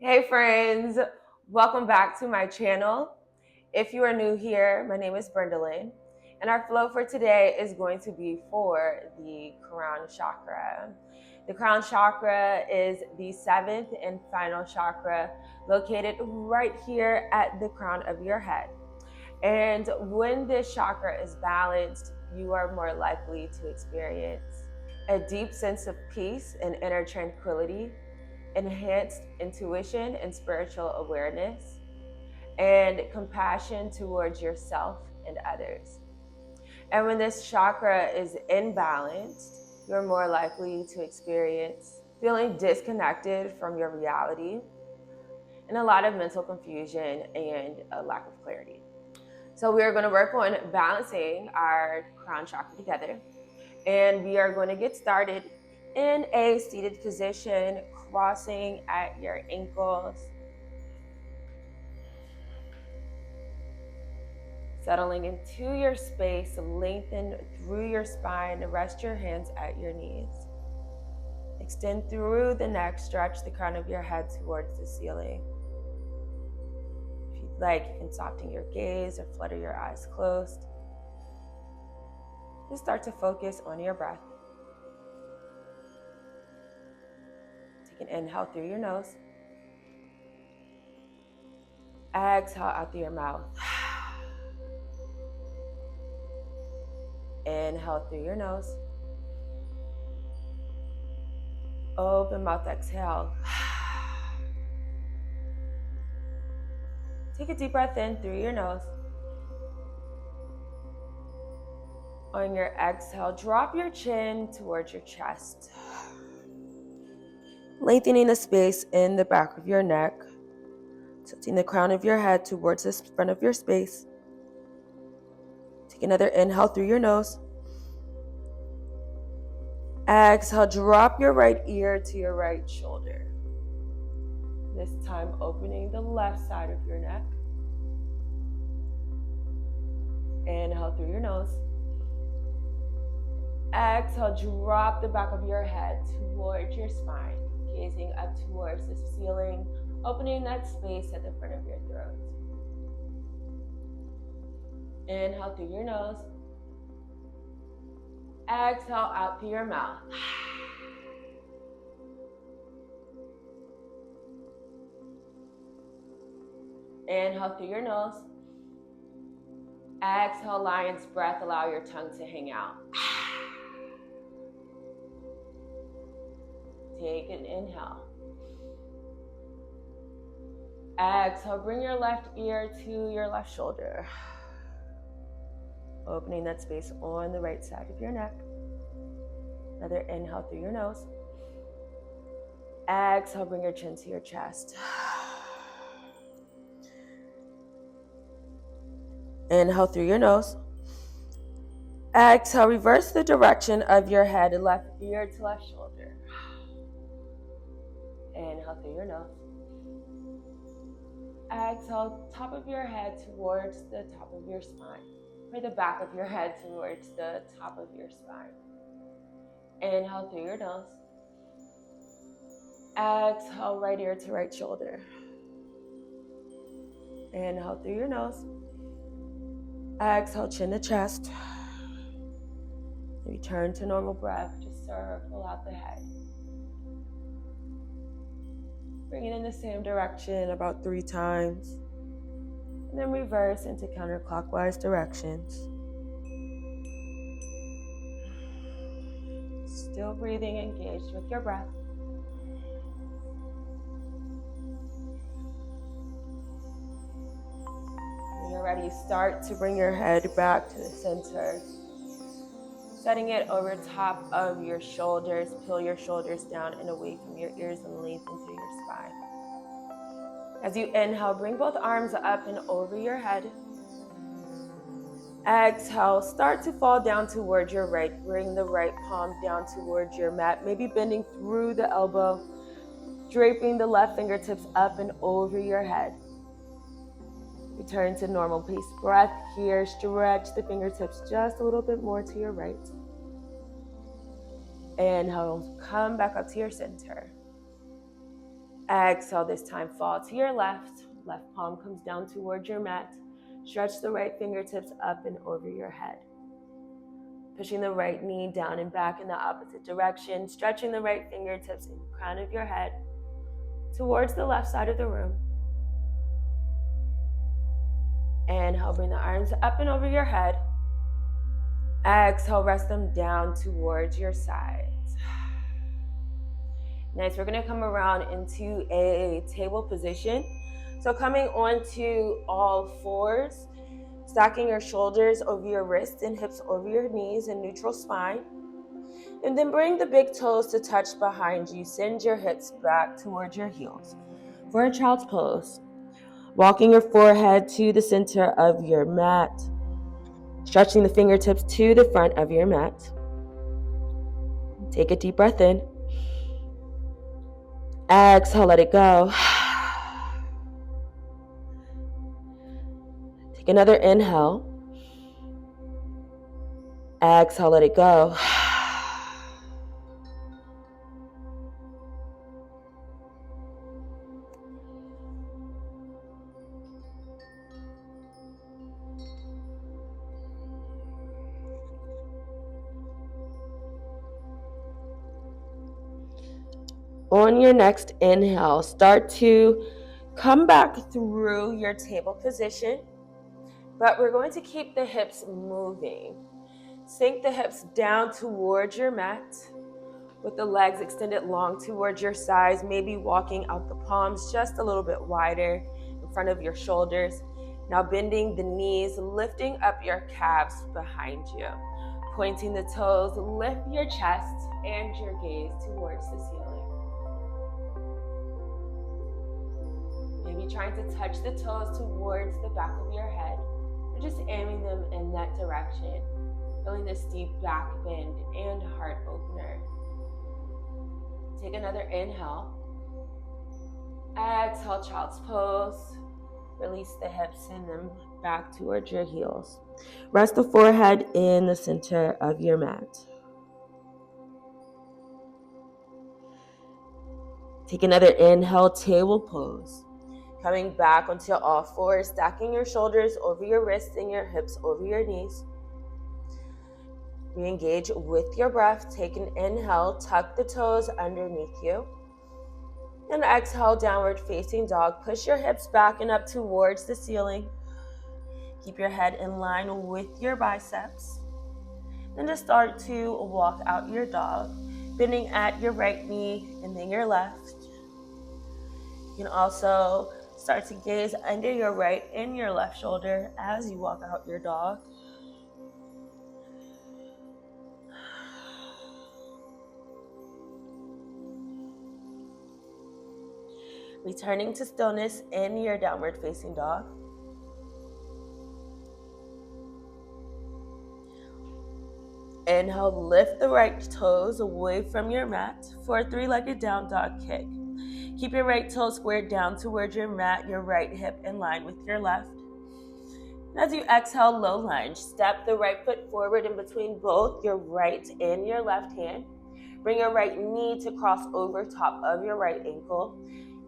Hey friends, welcome back to my channel. If you are new here, my name is Brendalyn, and our flow for today is going to be for the crown chakra. The crown chakra is the seventh and final chakra located right here at the crown of your head. And when this chakra is balanced, you are more likely to experience a deep sense of peace and inner tranquility, enhanced intuition and spiritual awareness, and compassion towards yourself and others. And when this chakra is imbalanced, you're more likely to experience feeling disconnected from your reality and a lot of mental confusion and a lack of clarity. So we are going to work on balancing our crown chakra together. And we are going to get started in a seated position, crossing at your ankles, settling into your space, lengthen through your spine, rest your hands at your knees. Extend through the neck, stretch the crown of your head towards the ceiling. If you'd like, you can soften your gaze or flutter your eyes closed. Just start to focus on your breath. Take an inhale through your nose. Exhale out through your mouth. Inhale through your nose. Open mouth, exhale. Take a deep breath in through your nose. On your exhale, drop your chin towards your chest. Lengthening the space in the back of your neck. Tilting the crown of your head towards the front of your space. Take another inhale through your nose. Exhale, drop your right ear to your right shoulder. This time opening the left side of your neck. Inhale through your nose. Exhale, drop the back of your head towards your spine, gazing up towards the ceiling, opening that space at the front of your throat. Inhale through your nose. Exhale out through your mouth. Inhale through your nose. Exhale, lion's breath. Allow your tongue to hang out. Take an inhale. Exhale, bring your left ear to your left shoulder. Opening that space on the right side of your neck. Another inhale through your nose. Exhale, bring your chin to your chest. Inhale through your nose. Exhale, reverse the direction of your head, left ear to left shoulder. Inhale through your nose. Exhale, top of your head towards the top of your spine, or the back of your head towards the top of your spine. Inhale through your nose. Exhale, right ear to right shoulder. Inhale through your nose. Exhale, chin to chest. Return to normal breath. Just circle out the head. Bring it in the same direction about 3 times. And then reverse into counterclockwise directions. Still breathing, engaged with your breath. When you're ready, start to bring your head back to the center. Setting it over top of your shoulders. Peel your shoulders down and away from your ears and lengthen through your spine. As you inhale, bring both arms up and over your head. Exhale, start to fall down towards your right. Bring the right palm down towards your mat, maybe bending through the elbow, draping the left fingertips up and over your head. Return to normal pace breath here. Stretch the fingertips just a little bit more to your right. Inhale, come back up to your center. Exhale, this time fall to your left. Left palm comes down towards your mat. Stretch the right fingertips up and over your head. Pushing the right knee down and back in the opposite direction. Stretching the right fingertips in the crown of your head towards the left side of the room. Inhale, bring the arms up and over your head. Exhale, rest them down towards your sides. Next, we're gonna come around into a table position. So coming onto all fours, stacking your shoulders over your wrists and hips over your knees in neutral spine. And then bring the big toes to touch behind you. Send your hips back towards your heels for a child's pose. Walking your forehead to the center of your mat. Stretching the fingertips to the front of your mat. Take a deep breath in. Exhale, let it go. Take another inhale. Exhale, let it go. On your next inhale, start to come back through your table position, but we're going to keep the hips moving. Sink the hips down towards your mat with the legs extended long towards your sides, maybe walking out the palms just a little bit wider in front of your shoulders. Now bending the knees, lifting up your calves behind you. Pointing the toes, lift your chest and your gaze towards the ceiling. Maybe trying to touch the toes towards the back of your head, or just aiming them in that direction. Feeling the steep back bend and heart opener. Take another inhale. Exhale, child's pose. Release the hips, send them back towards your heels. Rest the forehead in the center of your mat. Take another inhale, table pose. Coming back onto all fours, stacking your shoulders over your wrists and your hips over your knees. Re-engage with your breath. Take an inhale, tuck the toes underneath you. And exhale, downward facing dog. Push your hips back and up towards the ceiling. Keep your head in line with your biceps. Then just start to walk out your dog, bending at your right knee and then your left. You can also start to gaze under your right and your left shoulder as you walk out your dog. Returning to stillness in your downward facing dog. Inhale, lift the right toes away from your mat for a three-legged down dog kick. Keep your right toe squared down towards your mat, your right hip in line with your left. And as you exhale, low lunge, step the right foot forward in between both your right and your left hand. Bring your right knee to cross over top of your right ankle.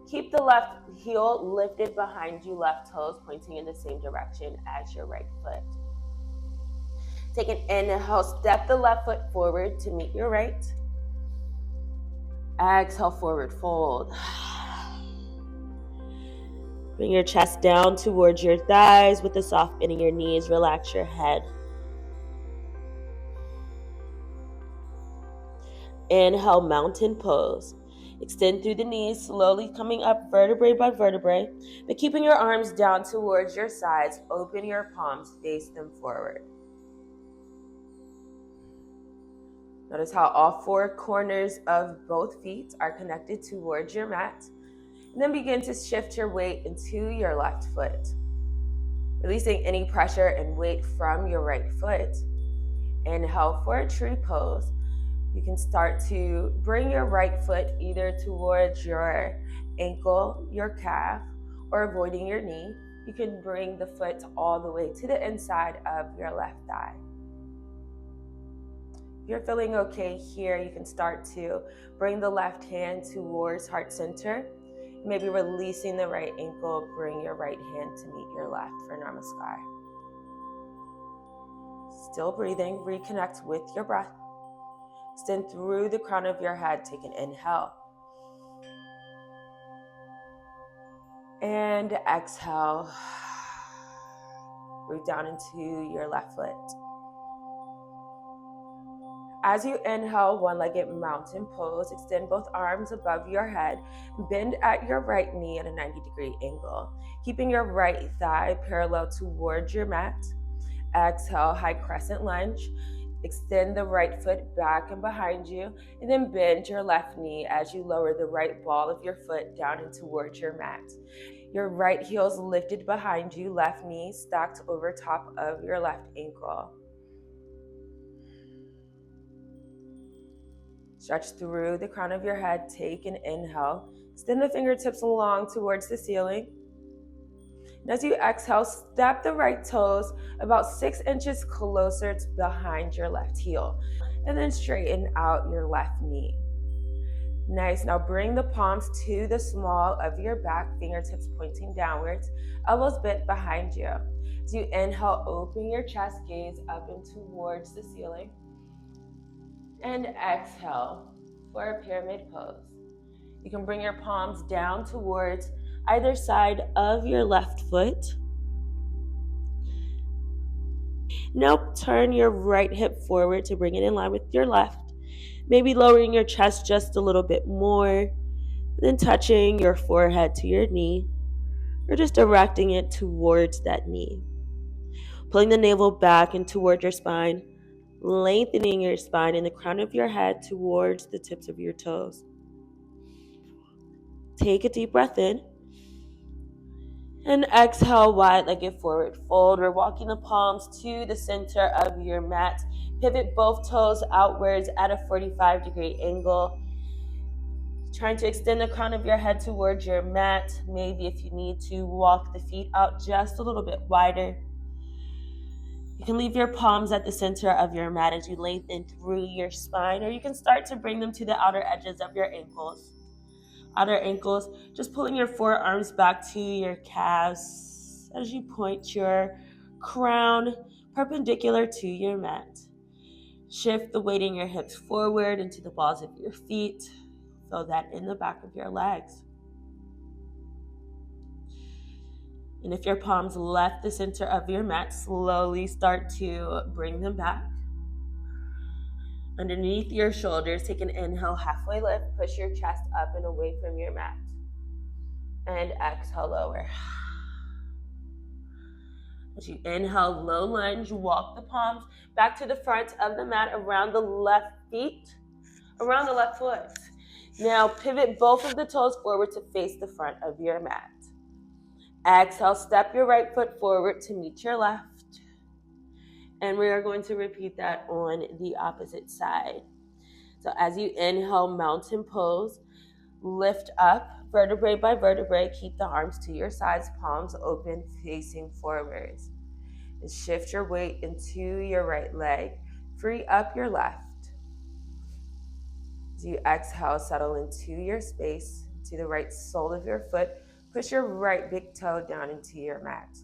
Keep the left heel lifted behind you, left toes pointing in the same direction as your right foot. Take an inhale, step the left foot forward to meet your right. Exhale, forward fold. Bring your chest down towards your thighs with a soft bend in your knees. Relax your head. Inhale, mountain pose. Extend through the knees, slowly coming up vertebrae by vertebrae, but keeping your arms down towards your sides. Open your palms, face them forward. Notice how all four corners of both feet are connected towards your mat. And then begin to shift your weight into your left foot. Releasing any pressure and weight from your right foot. Inhale for a tree pose. You can start to bring your right foot either towards your ankle, your calf, or avoiding your knee. You can bring the foot all the way to the inside of your left thigh. If you're feeling okay here, you can start to bring the left hand towards heart center Maybe releasing the right ankle, bring your right hand to meet your left for Namaskar. Still breathing, reconnect with your breath. Extend through the crown of your head, take an inhale. And exhale. Root down into your left foot. As you inhale, one-legged mountain pose, extend both arms above your head, bend at your right knee at a 90-degree angle, keeping your right thigh parallel towards your mat. Exhale, high crescent lunge. Extend the right foot back and behind you, and then bend your left knee as you lower the right ball of your foot down and towards your mat. Your right heel is lifted behind you, left knee stacked over top of your left ankle. Stretch through the crown of your head, take an inhale. Extend the fingertips long towards the ceiling. And as you exhale, step the right toes about 6 inches closer to behind your left heel. And then straighten out your left knee. Nice. Now bring the palms to the small of your back, fingertips pointing downwards, elbows bent behind you. As you inhale, open your chest, gaze up and towards the ceiling. And exhale for a pyramid pose. You can bring your palms down towards either side of your left foot. Now turn your right hip forward to bring it in line with your left. Maybe lowering your chest just a little bit more, then touching your forehead to your knee, or just directing it towards that knee. Pulling the navel back and toward your spine, lengthening your spine and the crown of your head towards the tips of your toes. Take a deep breath in. And exhale, wide-legged forward fold. We're walking the palms to the center of your mat. Pivot both toes outwards at a 45-degree angle. Trying to extend the crown of your head towards your mat. Maybe if you need to, walk the feet out just a little bit wider. You can leave your palms at the center of your mat as you lengthen through your spine, or you can start to bring them to the outer edges of your ankles. Outer ankles, just pulling your forearms back to your calves as you point your crown perpendicular to your mat. Shift the weight in your hips forward into the balls of your feet. Feel that in the back of your legs. And if your palms left the center of your mat, slowly start to bring them back. Underneath your shoulders, take an inhale, halfway lift, push your chest up and away from your mat. And exhale, lower. As you inhale, low lunge, walk the palms back to the front of the mat, around the left foot. Now pivot both of the toes forward to face the front of your mat. Exhale, step your right foot forward to meet your left. And we are going to repeat that on the opposite side. So as you inhale, mountain pose, lift up, vertebrae by vertebrae, keep the arms to your sides, palms open, facing forwards. And shift your weight into your right leg. Free up your left. As you exhale, settle into your space, to the right sole of your foot. Push your right big toe down into your mat.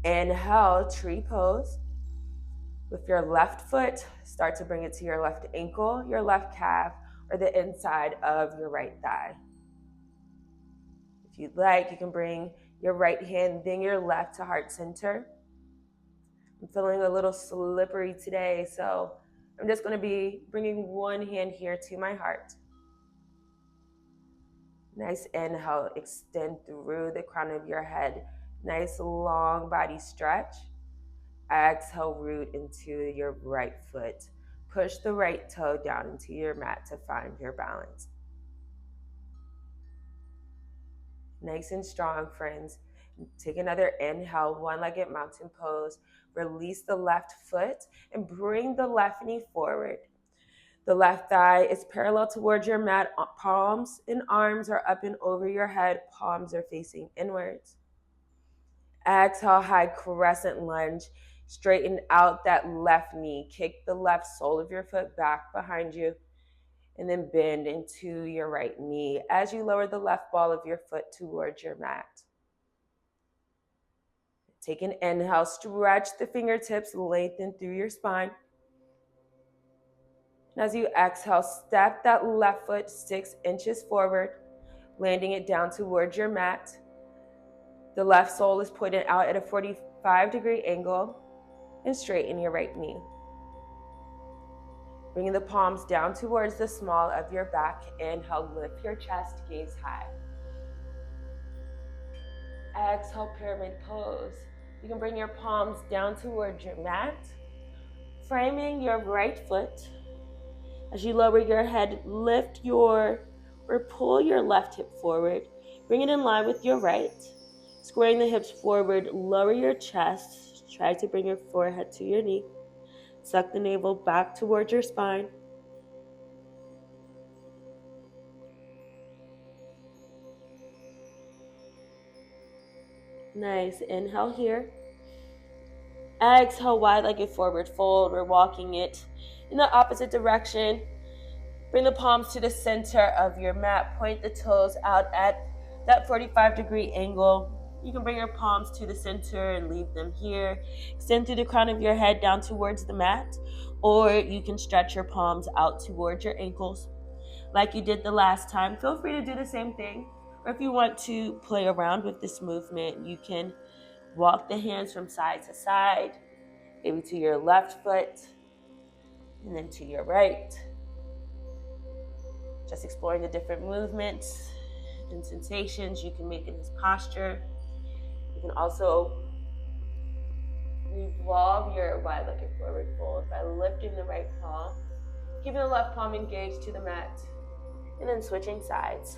Inhale, tree pose. With your left foot, start to bring it to your left ankle, your left calf, or the inside of your right thigh. If you'd like, you can bring your right hand, then your left to heart center. I'm feeling a little slippery today, so I'm just going to be bringing one hand here to my heart. Nice inhale, extend through the crown of your head. Nice long body stretch. Exhale, root into your right foot. Push the right toe down into your mat to find your balance. Nice and strong, friends. Take another inhale, one-legged mountain pose. Release the left foot and bring the left knee forward. The left thigh is parallel towards your mat. Palms and arms are up and over your head. Palms are facing inwards. Exhale, high crescent lunge. Straighten out that left knee. Kick the left sole of your foot back behind you. And then bend into your right knee as you lower the left ball of your foot towards your mat. Take an inhale, stretch the fingertips, lengthen through your spine. And as you exhale, step that left foot 6 inches forward, landing it down towards your mat. The left sole is pointed out at a 45-degree angle, and straighten your right knee. Bringing the palms down towards the small of your back. Inhale, lift your chest, gaze high. Exhale, pyramid pose. You can bring your palms down towards your mat, framing your right foot. As you lower your head, lift or pull your left hip forward. Bring it in line with your right. Squaring the hips forward, lower your chest. Try to bring your forehead to your knee. Suck the navel back towards your spine. Nice. Inhale here. Exhale, wide-legged forward fold. We're walking it in the opposite direction. Bring the palms to the center of your mat. Point the toes out at that 45-degree angle. You can bring your palms to the center and leave them here. Extend through the crown of your head down towards the mat, or you can stretch your palms out towards your ankles like you did the last time. Feel free to do the same thing. Or if you want to play around with this movement, you can walk the hands from side to side, maybe to your left foot, and then to your right. Just exploring the different movements and sensations you can make in this posture. You can also evolve your wide-legged forward fold by lifting the right palm, keeping the left palm engaged to the mat, and then switching sides.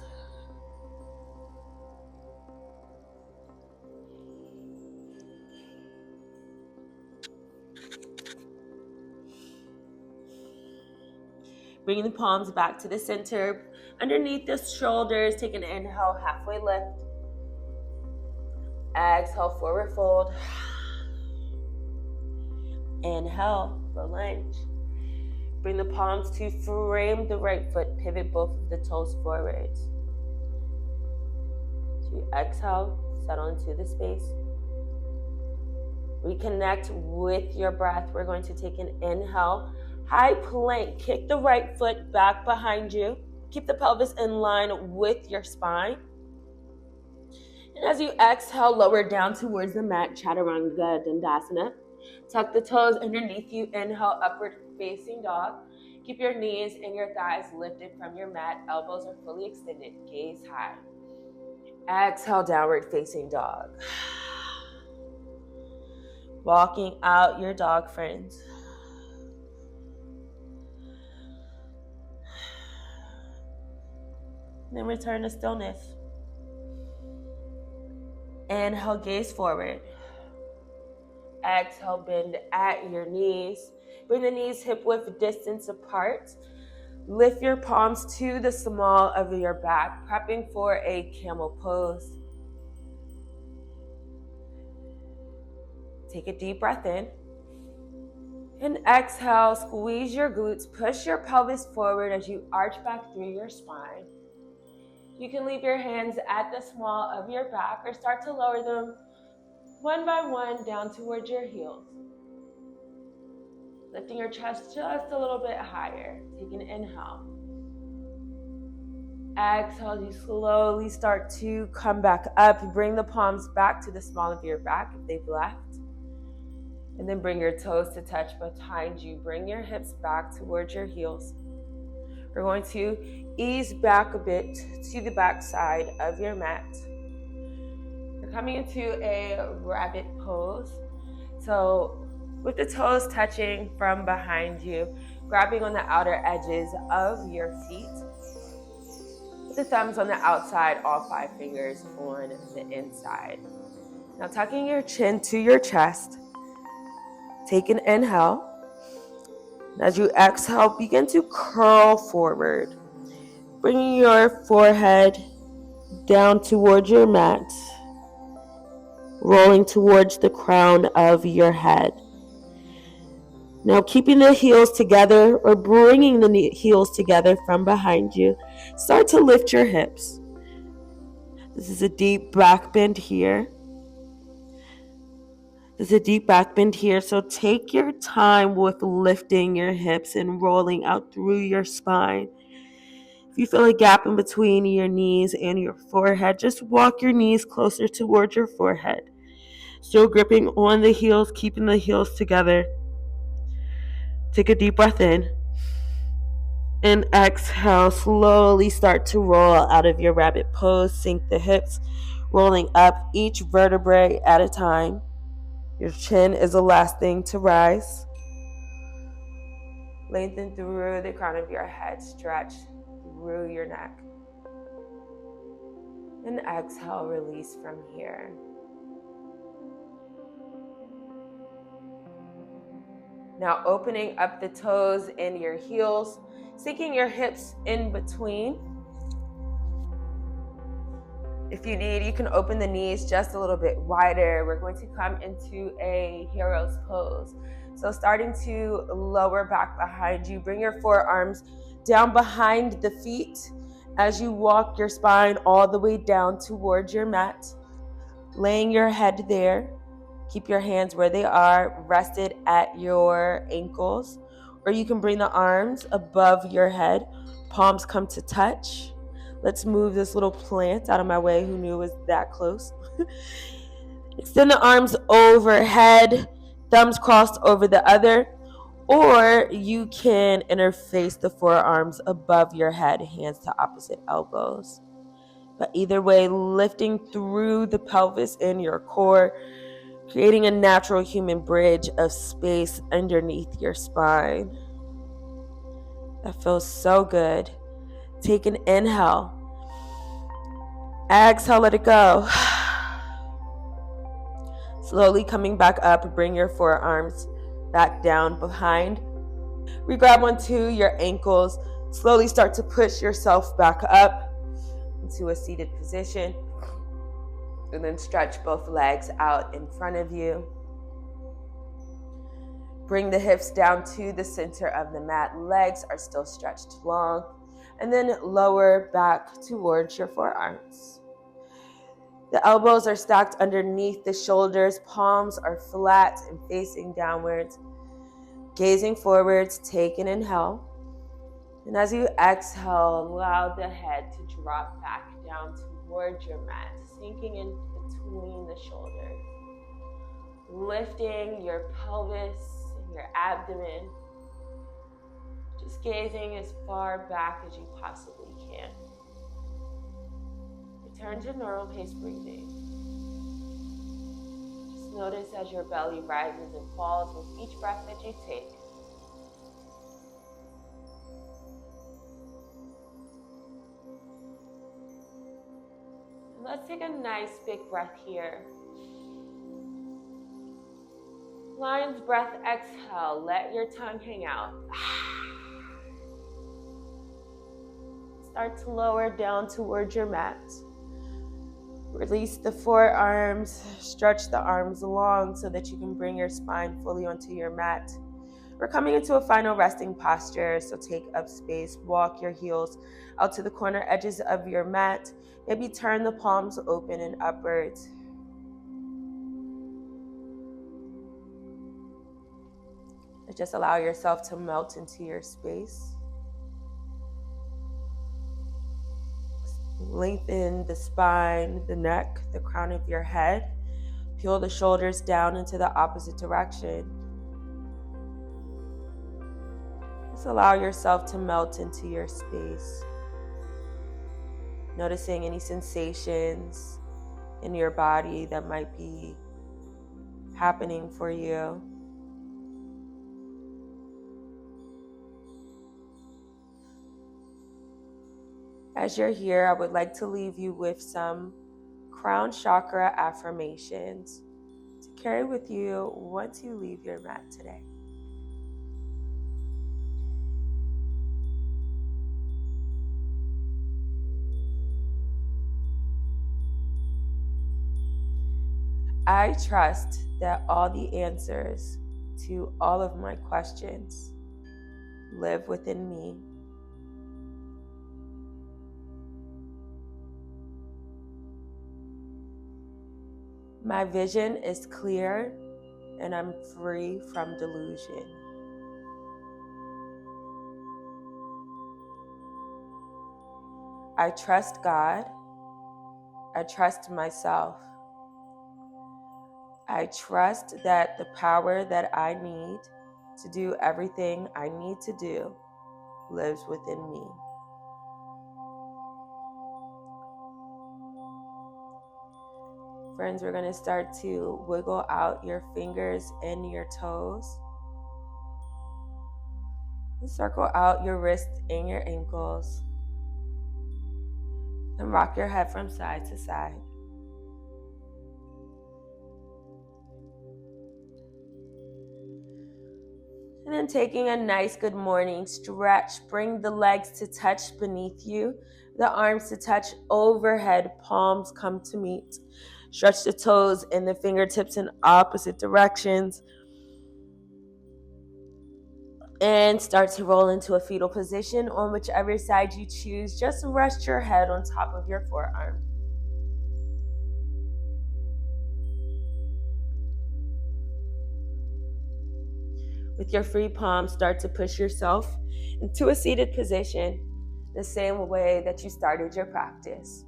Bringing the palms back to the center, underneath the shoulders. Take an inhale, halfway lift. Exhale, forward fold. Inhale, low lunge. Bring the palms to frame the right foot. Pivot both of the toes forward. To exhale, settle into the space. Reconnect with your breath. We're going to take an inhale. High plank, kick the right foot back behind you. Keep the pelvis in line with your spine. And as you exhale, lower down towards the mat, Chaturanga Dandasana. Tuck the toes underneath you. Inhale, upward facing dog. Keep your knees and your thighs lifted from your mat. Elbows are fully extended. Gaze high. Exhale, downward facing dog. Walking out your dog, friends. Then return to stillness. Inhale, gaze forward. Exhale, bend at your knees. Bring the knees hip-width distance apart. Lift your palms to the small of your back, prepping for a camel pose. Take a deep breath in. And exhale, squeeze your glutes, push your pelvis forward as you arch back through your spine. You can leave your hands at the small of your back or start to lower them one by one down towards your heels. Lifting your chest just a little bit higher. Take an inhale. Exhale, you slowly start to come back up. Bring the palms back to the small of your back if they've left. And then bring your toes to touch behind you. Bring your hips back towards your heels. We're going to ease back a bit to the back side of your mat. You're coming into a rabbit pose. So with the toes touching from behind you, grabbing on the outer edges of your feet. With the thumbs on the outside, all 5 fingers on the inside. Now tucking your chin to your chest. Take an inhale. As you exhale, begin to curl forward. Bringing your forehead down towards your mat. Rolling towards the crown of your head. Now, keeping the heels together or bringing the heels together from behind you, start to lift your hips. This is a deep back bend here. So take your time with lifting your hips and rolling out through your spine. If you feel a gap in between your knees and your forehead, just walk your knees closer towards your forehead. Still gripping on the heels, keeping the heels together. Take a deep breath in. And exhale, slowly start to roll out of your rabbit pose. Sink the hips, rolling up each vertebrae at a time. Your chin is the last thing to rise. Lengthen through the crown of your head, stretch through your neck. And exhale, release from here. Now opening up the toes and your heels, sinking your hips in between. If you need, you can open the knees just a little bit wider. We're going to come into a hero's pose. So starting to lower back behind you, bring your forearms down behind the feet as you walk your spine all the way down towards your mat. Laying your head there. Keep your hands where they are, rested at your ankles. Or you can bring the arms above your head. Palms come to touch. Let's move this little plant out of my way. Who knew it was that close? Extend the arms overhead, thumbs crossed over the other. Or you can interface the forearms above your head, hands to opposite elbows. But either way, lifting through the pelvis and your core, creating a natural human bridge of space underneath your spine. That feels so good. Take an inhale. Exhale, let it go. Slowly coming back up, bring your forearms back down behind. Regrab onto your ankles. Slowly start to push yourself back up into a seated position. And then stretch both legs out in front of you. Bring the hips down to the center of the mat. Legs are still stretched long. And then lower back towards your forearms. The elbows are stacked underneath the shoulders. Palms are flat and facing downwards. Gazing forwards, take an inhale. And as you exhale, allow the head to drop back down towards your mat, sinking in between the shoulders. Lifting your pelvis and your abdomen. Just gazing as far back as you possibly can. Return to normal pace breathing. Just notice as your belly rises and falls with each breath that you take. And let's take a nice big breath here. Lion's breath, exhale. Let your tongue hang out. Start to lower down towards your mat. Release the forearms, stretch the arms long so that you can bring your spine fully onto your mat. We're coming into a final resting posture, so take up space. Walk your heels out to the corner edges of your mat. Maybe turn the palms open and upwards. Just allow yourself to melt into your space. Lengthen the spine, the neck, the crown of your head. Peel the shoulders down into the opposite direction. Just allow yourself to melt into your space. Noticing any sensations in your body that might be happening for you. As you're here, I would like to leave you with some crown chakra affirmations to carry with you once you leave your mat today. I trust that all the answers to all of my questions live within me. My vision is clear and I'm free from delusion. I trust God. I trust myself. I trust that the power that I need to do everything I need to do lives within me. Friends, we're going to start to wiggle out your fingers and your toes. And circle out your wrists and your ankles. And rock your head from side to side. And then taking a nice good morning stretch, bring the legs to touch beneath you, the arms to touch overhead, palms come to meet. Stretch the toes and the fingertips in opposite directions. And start to roll into a fetal position on whichever side you choose. Just rest your head on top of your forearm. With your free palm, start to push yourself into a seated position the same way that you started your practice.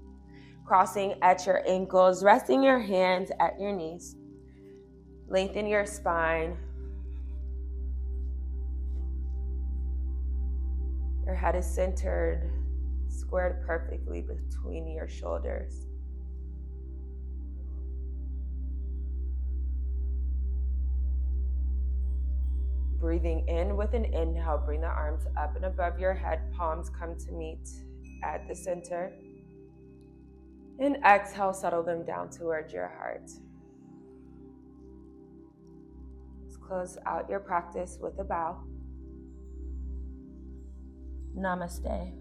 Crossing at your ankles, resting your hands at your knees. Lengthen your spine. Your head is centered, squared perfectly between your shoulders. Breathing in with an inhale, bring the arms up and above your head, palms come to meet at the center. And exhale, settle them down towards your heart. Let's close out your practice with a bow. Namaste.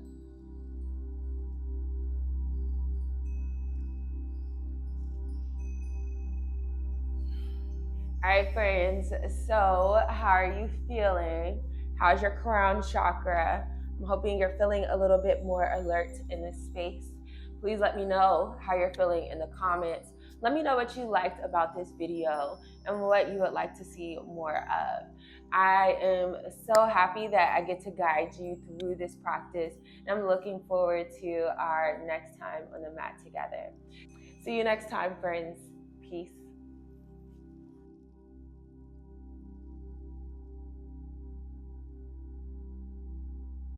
All right, friends, so how are you feeling? How's your crown chakra? I'm hoping you're feeling a little bit more alert in this space. Please let me know how you're feeling in the comments. Let me know what you liked about this video and what you would like to see more of. I am so happy that I get to guide you through this practice, and I'm looking forward to our next time on the mat together. See you next time, friends. Peace.